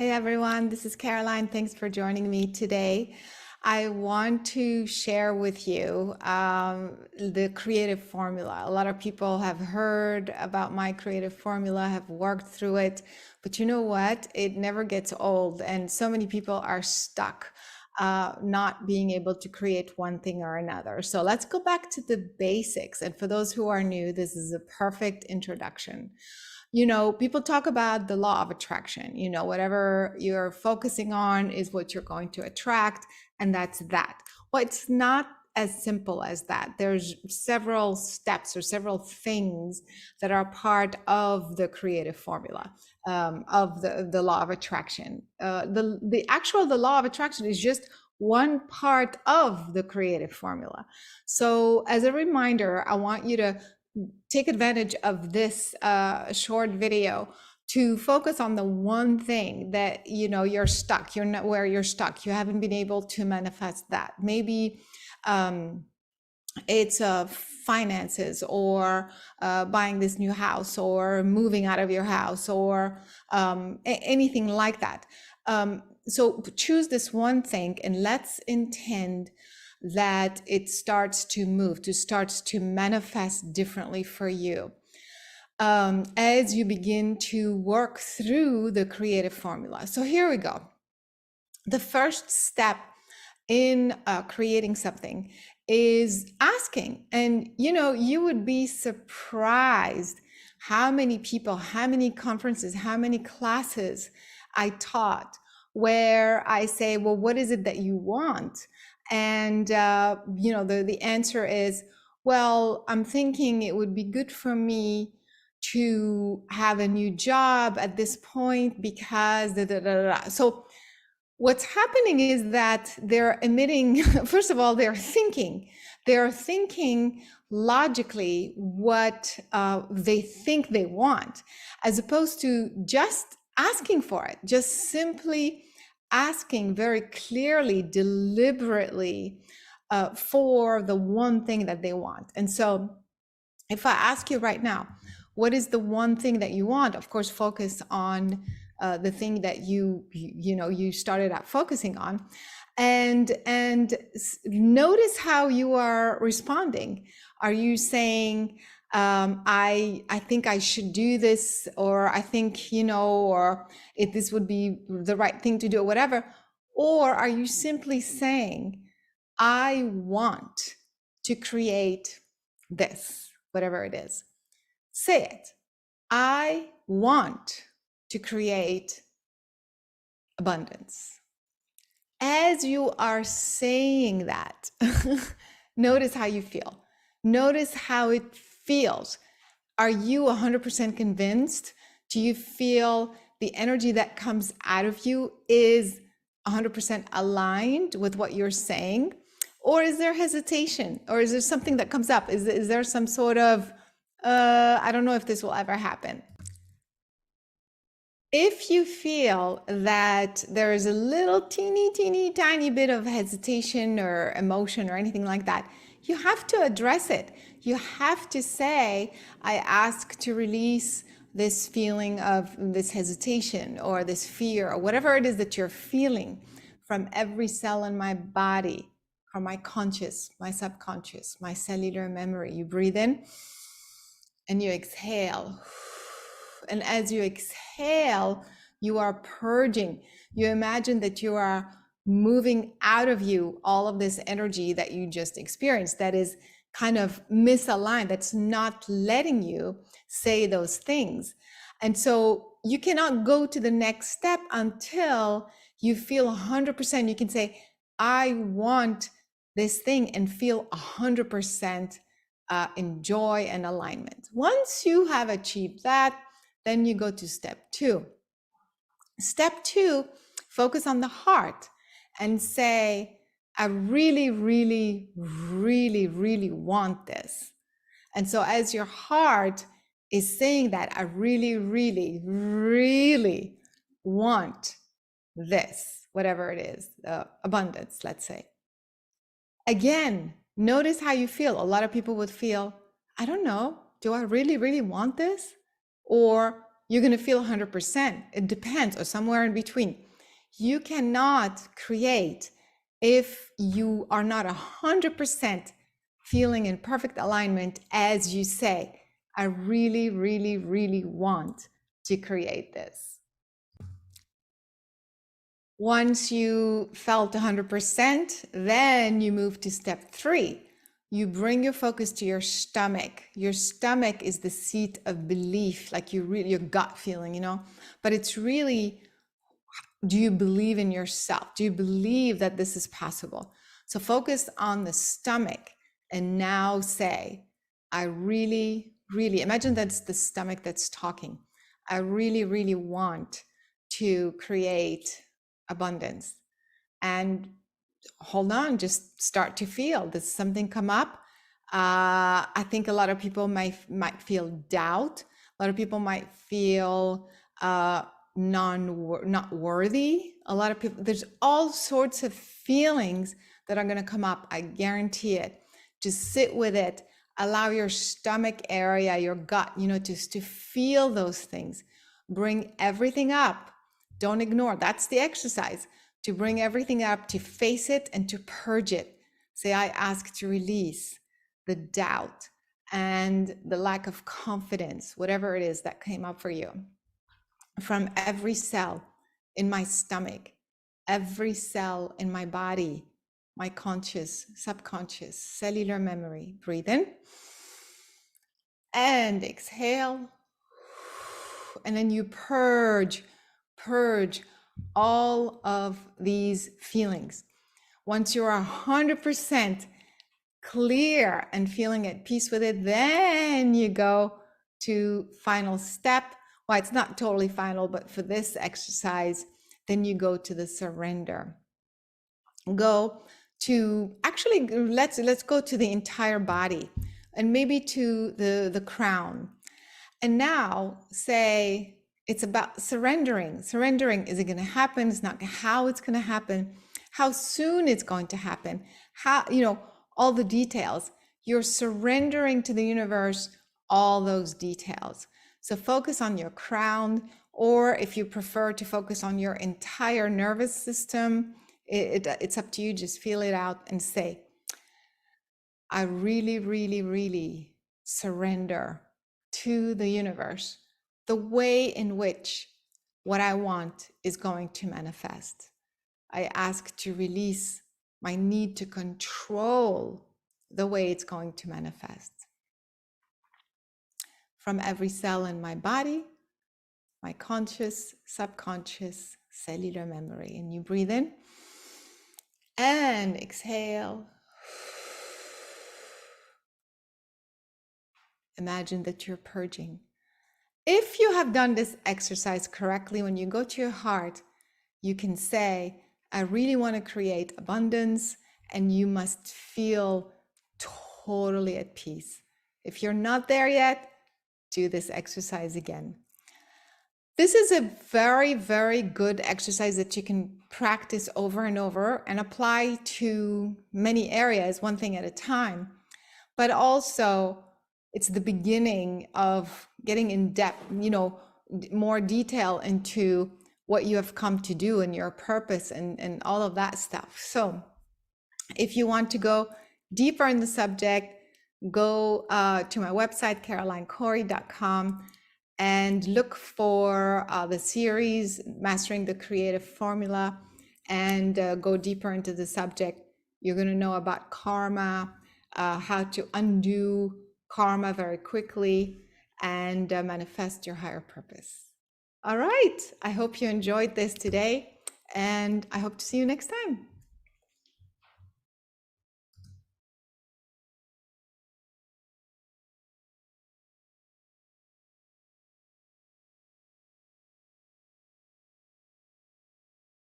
Hey everyone, this is Caroline. Thanks for joining me today. I want to share with you the creative formula. A lot of people have heard about my creative formula, have worked through it, but you know what? It never gets old, and so many people are stuck not being able to create one thing or another. So let's go back to the basics. And for those who are new, this is a perfect introduction. People talk about the law of attraction. Whatever you're focusing on is what you're going to attract, and that's that. Well, it's not as simple as that. There's several steps or several things that are part of the creative formula of the law of attraction. The law of attraction is just one part of the creative formula. So, as a reminder, I want you to take advantage of this short video to focus on the one thing that you're stuck. You're not where you're stuck. You haven't been able to manifest that. Maybe it's finances, or buying this new house, or moving out of your house, or anything like that. So choose this one thing and let's intend that it starts to move, starts to manifest differently for you as you begin to work through the creative formula. So here we go. The first step in creating something is asking. And you would be surprised how many people, how many conferences, how many classes I taught where I say, well, what is it that you want? And the answer is, well, I'm thinking it would be good for me to have a new job at this point because da, da, da, da. So what's happening is that they're emitting, first of all, they're thinking logically what they think they want, as opposed to just asking for it, just simply asking very clearly, deliberately for the one thing that they want. And so if I ask you right now, what is the one thing that you want? Of course, focus on the thing that you started out focusing on, and notice how you are responding. Are you saying, I think I should do this, or I think, or if this would be the right thing to do, or whatever? Or are you simply saying, I want to create this, whatever it is? Say it. I want to create abundance. As you are saying that, notice how you feel. Notice how it feels. Are you 100% convinced? Do you feel the energy that comes out of you is 100% aligned with what you're saying? Or is there hesitation? Or is there something that comes up? Is there some sort of, I don't know if this will ever happen? If you feel that there is a little teeny tiny bit of hesitation or emotion or anything like that, you have to address it. You have to say, I ask to release this feeling of this hesitation or this fear or whatever it is that you're feeling from every cell in my body, from my conscious, my subconscious, my cellular memory. You breathe in and you exhale. And as you exhale, you are purging. You imagine that you are moving out of you all of this energy that you just experienced that is kind of misaligned, that's not letting you say those things. And so you cannot go to the next step until you feel 100%. You can say, I want this thing, and feel 100% in joy and alignment. Once you have achieved that, then you go to step 2. Step 2, focus on the heart and say, I really want this. And so as your heart is saying that, I really want this, whatever it is, abundance, let's say. Again, notice how you feel. A lot of people would feel, I don't know, do I really want this? Or you're going to feel 100%. It depends, or somewhere in between. You cannot create if you are not 100% feeling in perfect alignment as you say, I really, really, really want to create this. Once you felt 100%, then you move to step 3. You bring your focus to your stomach. Your stomach is the seat of belief, like your gut feeling, you know, but it's really, do you believe in yourself? Do you believe that this is possible? So focus on the stomach and now say, I really, really, imagine that's the stomach that's talking. I really, really want to create abundance. And hold on, just start to feel. Does something come up? I think a lot of people might feel doubt. A lot of people might feel not worthy. A lot of people, there's all sorts of feelings that are going to come up. I guarantee it. Just sit with it. Allow your stomach area, your gut, you know, just to feel those things. Bring everything up. Don't ignore. That's the exercise. To bring everything up, to face it and to purge it. Say, I ask to release the doubt and the lack of confidence, whatever it is that came up for you, from every cell in my stomach, every cell in my body, my conscious, subconscious, cellular memory. Breathe in and exhale. And then you purge all of these feelings. Once you're 100% clear and feeling at peace with it, then you go to final step. Well, it's not totally final, but for this exercise, then you go to the surrender. Go to, actually, let's go to the entire body and maybe to the crown. And now say, it's about surrendering. Surrendering, is it going to happen? It's not how it's going to happen, how soon it's going to happen, how, you know, all the details. You're surrendering to the universe all those details. So focus on your crown, or if you prefer to focus on your entire nervous system, it's up to you. Just feel it out and say, I really, really, really surrender to the universe the way in which what I want is going to manifest. I ask to release my need to control the way it's going to manifest. From every cell in my body, my conscious, subconscious, cellular memory. And you breathe in and exhale. Imagine that you're purging. If you have done this exercise correctly, when you go to your heart, you can say, I really want to create abundance, and you must feel totally at peace. If you're not there yet, do this exercise again. This is a very, very good exercise that you can practice over and over and apply to many areas, one thing at a time. But also, it's the beginning of getting in depth, you know, more detail into what you have come to do and your purpose and all of that stuff. So if you want to go deeper in the subject, go to my website, carolinecorey.com, and look for the series, Mastering the Creative Formula, and go deeper into the subject. You're going to know about karma, how to undo karma very quickly, and manifest your higher purpose. All right. I hope you enjoyed this today, and I hope to see you next time.